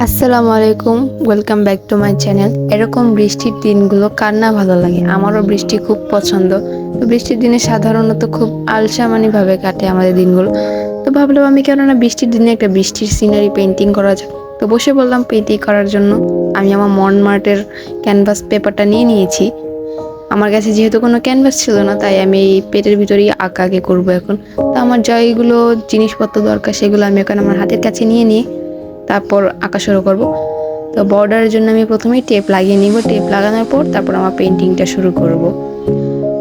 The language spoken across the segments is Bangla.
আসসালামু আলাইকুম, welcome back to my channel. এরকম বৃষ্টির দিনগুলো কার না ভালো লাগে? আমারও বৃষ্টি খুব পছন্দ। তো বৃষ্টির দিনে সাধারণত খুব আলসামানিভাবে কাটে আমাদের দিনগুলো। তো ভাবলাম আমি কেননা বৃষ্টির দিনে একটা বৃষ্টির সিনারি পেন্টিং করা যাক। তো বসে বললাম পেন্টিং করার জন্য। আমি আমার মনমার্টের ক্যানভাস পেপারটা নিয়ে নিয়েছি। আমার কাছে যেহেতু কোনো ক্যানভাস ছিল না, তাই আমি এই পেটের ভিতরেই আঁকাকে করবো এখন। তো আমার যেগুলো জিনিসপত্র দরকার সেগুলো আমি এখন আমার হাতের কাছে নিয়ে তারপর আঁকা শুরু করবো। তো বর্ডারের জন্য আমি প্রথমেই টেপ লাগিয়ে নিব। টেপ লাগানোর পর তারপর আমার পেন্টিংটা শুরু করব।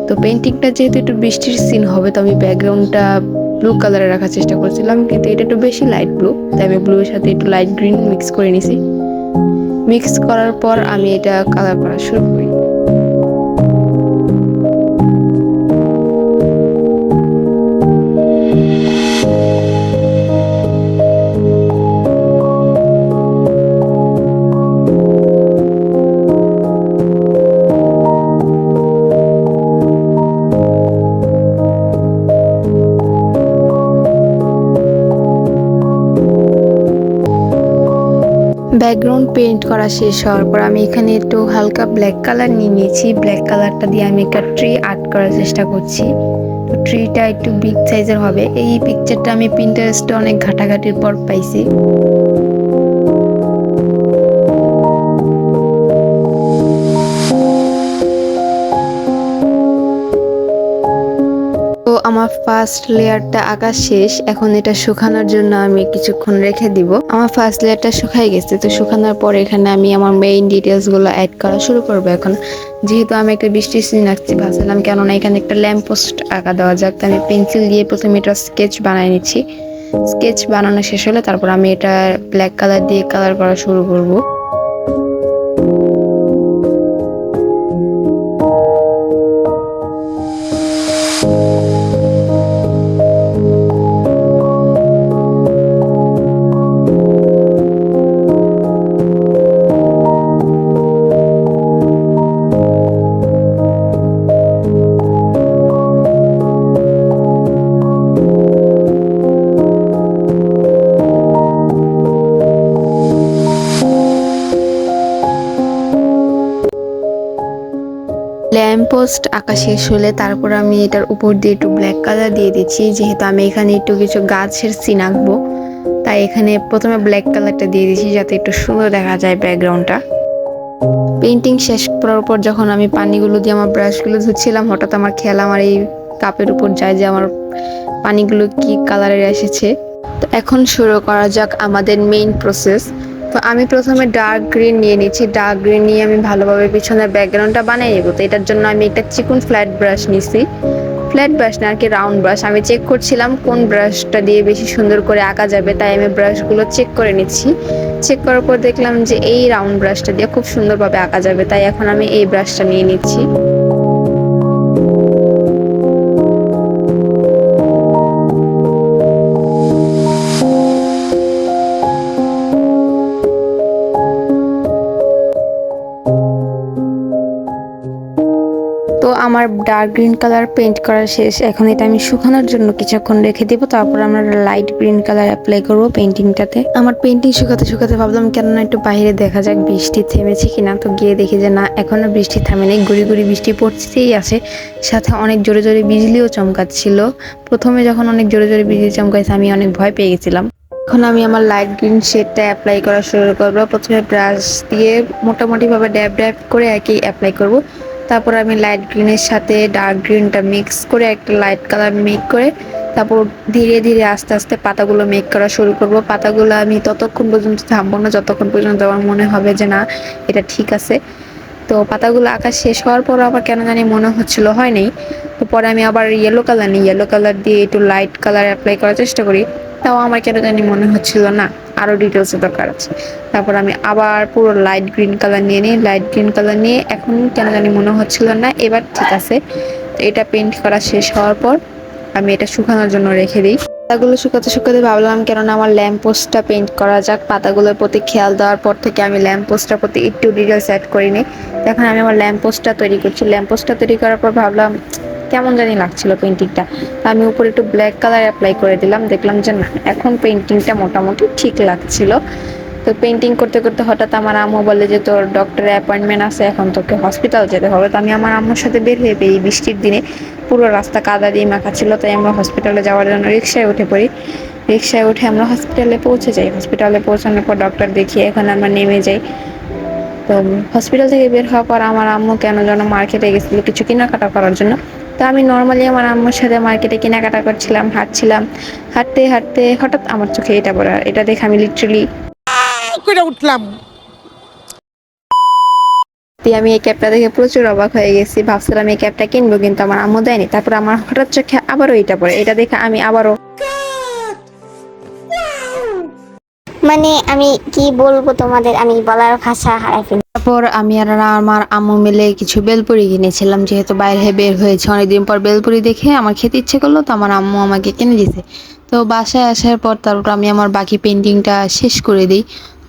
তো পেন্টিংটা যেহেতু একটু বৃষ্টির সিন হবে, তো আমি ব্যাকগ্রাউন্ডটা ব্লু কালারে রাখার চেষ্টা করছিলাম, কিন্তু এটা একটু বেশি লাইট ব্লু, তাই আমি ব্লুর সাথে একটু লাইট গ্রিন মিক্স করে নিছি। মিক্স করার পর আমি এটা কালার করা শুরু করি। ব্যাকগ্রাউন্ড পেইন্ট করা শেষ হওয়ার পর আমি এখানে একটু হালকা ব্ল্যাক কালার নিয়ে নিয়েছি। ব্ল্যাক কালারটা দিয়ে আমি একটা ট্রি আর্ট করার চেষ্টা করছি। তো ট্রিটা একটু বিগ সাইজের হবে। এই পিকচারটা আমি পিন্টারেস্টে অনেক ঘাটাঘাটির পর পাইছি। তো আমার ফার্স্ট লেয়ারটা আঁকা শেষ। এখন এটা শুকানোর জন্য আমি কিছুক্ষণ রেখে দিব। আমার ফার্স্ট লেয়ারটা শুকাই গেছে। তো শুকানোর পর এখানে আমি আমার মেইন ডিটেলস গুলো অ্যাড করা শুরু করবো। এখন যেহেতু আমি একটা বৃষ্টির সিন আঁকছি, ভাবছিলাম কেননা এখানে একটা ল্যাম্প পোস্ট আঁকা দেওয়া যাক। তো আমি পেন্সিল দিয়ে প্রথমে এটা স্কেচ বানিয়ে নিচ্ছি। স্কেচ বানানো শেষ হলে তারপর আমি এটা ব্ল্যাক কালার দিয়ে কালার করা শুরু করব। ল্যাম্প পোস্ট আঁকা শেষ হলে তারপর আমি এটার উপর দিয়ে একটু ব্ল্যাক কালার দিয়ে দিচ্ছি। যেহেতু আমি এখানে একটু কিছু গাছের সিন আঁকবো, তাই এখানে প্রথমে ব্ল্যাক কালারটা দিয়ে দিচ্ছি যাতে একটু সুন্দর দেখা যায় ব্যাকগ্রাউন্ডটা। পেইন্টিং শেষ করার পর যখন আমি পানিগুলো দিয়ে আমার ব্রাশগুলো ধুচ্ছিলাম, হঠাৎ আমার খেয়াল আমার এই কাপের উপর যায় যে আমার পানিগুলো কি কালারের এসেছে। তো এখন শুরু করা যাক আমাদের মেইন প্রসেস। তো আমি প্রথমে ডার্ক গ্রিন নিয়ে নিচ্ছি। ডার্ক গ্রিন নিয়ে আমি ভালোভাবে পিছনের ব্যাকগ্রাউন্ডটা বানিয়ে নেব। তো এটার জন্য আমি একটা চিকন ফ্ল্যাট ব্রাশ নিছি। ফ্ল্যাট ব্রাশ না, আর কি রাউন্ড ব্রাশ। আমি চেক করছিলাম কোন ব্রাশটা দিয়ে বেশি সুন্দর করে আঁকা যাবে, তাই আমি ব্রাশগুলো চেক করে নিচ্ছি। চেক করার পর দেখলাম যে এই রাউন্ড ব্রাশটা দিয়ে খুব সুন্দরভাবে আঁকা যাবে, তাই এখন আমি এই ব্রাশটা নিয়ে নিচ্ছি। তো আমার ডার্ক গ্রিন কালার পেইন্ট করা শেষ। এখন এটা আমি শুকানোর জন্য কিছুক্ষণ রেখে দিব। তারপর আমরা লাইট গ্রিন কালার অ্যাপ্লাই করবো পেইন্টিংটাতে। আমার পেইন্টিং শুকাতে শুকাতে ভাবলাম কেননা একটু বাইরে দেখা যাক বৃষ্টি থেমেছে কিনা। তো গিয়ে দেখি যে না, এখনো বৃষ্টি থামেনি। গুড়ি গুড়ি বৃষ্টি পড়তেই আছে, সাথে অনেক জোরে জোরে বিজলিও চমকাচ্ছিল। প্রথমে যখন অনেক জোরে জোরে বিজলি চমকাইছে আমি অনেক ভয় পেয়ে গেছিলাম। এখন আমি আমার লাইট গ্রিন শেডটা অ্যাপ্লাই করা শুরু করবো। প্রথমে ব্রাশ দিয়ে মোটামুটিভাবে ড্যাব ড্যাব করে একই অ্যাপ্লাই করব। তারপর আমি লাইট গ্রিনের সাথে ডার্ক গ্রিনটা মিক্স করে একটা লাইট কালার মেক করে তারপর ধীরে ধীরে আস্তে আস্তে পাতাগুলো মেক করা শুরু করব। পাতাগুলো আমি ততক্ষণ পর্যন্ত থামবো না যতক্ষণ পর্যন্ত আমার মনে হবে যে না, এটা ঠিক আছে। তো পাতাগুলো আঁকা শেষ হওয়ার পর আবার কেন জানি মনে হচ্ছিল হয় নাই। তো পরে আমি আবার ইয়েলো কালার নিই। ইয়েলো কালার দিয়ে একটু লাইট কালার অ্যাপ্লাই করার চেষ্টা করি। তাও আমার কেন জানি মনে হচ্ছিল না, আরও ডিটেলসের দরকার আছে। তারপর আমি আবার পুরো লাইট গ্রিন কালার নিয়ে নিই। লাইট গ্রিন কালার নিয়ে এখন কেন জানি মনে হচ্ছিল না এবার ঠিক আছে। তো এটা পেইন্ট করা শেষ হওয়ার পর আমি এটা শুকানোর জন্য রেখে দিই। পাতাগুলো শুকাতে শুকাতে ভাবলাম কেননা আমার ল্যাম্প পোস্টটা পেইন্ট করা যাক। পাতাগুলোর প্রতি খেয়াল দেওয়ার পর থেকে আমি ল্যাম্প পোস্টটার প্রতি একটু ডিটেলস অ্যাড করিনি। এখন আমি আমার ল্যাম্প পোস্টটা তৈরি করছি। ল্যাম্প পোস্টটা তৈরি করার পর ভাবলাম কেমন জানি লাগছিল পেইন্টিংটা। আমি উপরে একটু ব্ল্যাক কালার অ্যাপ্লাই করে দিলাম। দেখলাম যে না, এখন পেইন্টিংটা মোটামুটি ঠিক লাগছিল। তো পেন্টিং করতে করতে হঠাৎ আমার আম্মু বলে যে তোর ডক্টরের অ্যাপয়েন্টমেন্ট আছে, এখন তোকে হসপিটাল যেতে হবে। তো আমি আমার আম্মুর সাথে বের হয়ে পড়ি। বৃষ্টির দিনে পুরো রাস্তা কাদা দিয়ে মাখা ছিল, তাই আমরা হসপিটালে যাওয়ার জন্য রিক্সায় উঠে পড়ি। রিক্সায় উঠে আমরা হসপিটালে পৌঁছে যাই। হসপিটালে পৌঁছানোর পর ডক্টর দেখিয়ে এখন আমরা নেমে যাই। তো হসপিটাল থেকে বের হওয়ার পর আমার আম্মু কেন যেন মার্কেটে গেছিলো কিছু কেনাকাটা করার জন্য। তো আমি নর্মালি আমার আম্মুর সাথে মার্কেটে কেনাকাটা করছিলাম, হাঁটছিলাম। হাঁটতে হাঁটতে হঠাৎ আমার চোখে এটা পড়ে, আর এটা দেখে আমি লিটারেলি করে উঠলাম। আমি এই ক্যাপটা দেখে প্রচুর অবাক হয়ে গেছি। ভাবছিলাম এই ক্যাপটা কিনবো, কিন্তু আমার আম্মু দেয়নি। তারপর আমার হঠাৎ চোখে আবারও এটা পড়ে, এটা দেখে আমি আবারও মানে আমি কি বলবো তোমাদের, আমি বলার ভাষা হারাই ফেলি। তারপর আমি আর আমার আম্মু মিলে কিছু বেলপুরি কিনেছিলাম, যেহেতু বাইরে বের হয়েছে অনেকদিন পর। বেলপুরি দেখে আমার খেতে ইচ্ছে করলো, তো আমার আম্মু আমাকে কিনে দিয়েছে। তো বাসায় আসার পর তারপর আমি আমার বাকি পেন্টিংটা শেষ করে দিই।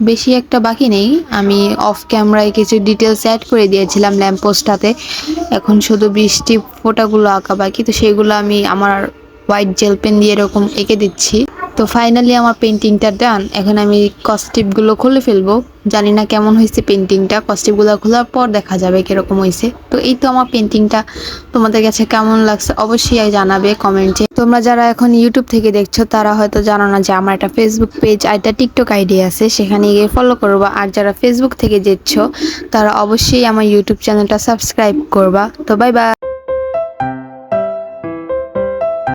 বেশি একটা বাকি নেই, আমি অফ ক্যামেরায় কিছু ডিটেলস অ্যাড করে দিয়েছিলাম ল্যাম্পপোস্টটাতে। এখন শুধু বৃষ্টি ফোঁটাগুলো আঁকা বাকি, তো সেগুলো আমি আমার হোয়াইট জেল পেন দিয়ে এরকম এঁকে দিচ্ছি। তো ফাইনালি আমার পেন্টিংটা ডান। এখন আমি কস্টিপগুলো খুলে ফেলবো। জানি না কেমন হয়েছে পেন্টিংটা, কস্টিপগুলো খোলার পর দেখা যাবে কিরকম হয়েছে। তো এই তো আমার পেন্টিংটা, তোমাদের কাছে কেমন লাগছে অবশ্যই জানাবে কমেন্টে। তোমরা যারা এখন ইউটিউব থেকে দেখছো তারা হয়তো জানো না যে আমার একটা ফেসবুক পেজ আর একটা টিকটক আইডি আছে, সেখানে গিয়ে ফলো করবা। আর যারা ফেসবুক থেকে দেখছো তারা অবশ্যই আমার ইউটিউব চ্যানেলটা সাবস্ক্রাইব করবা। তো বাই বাই।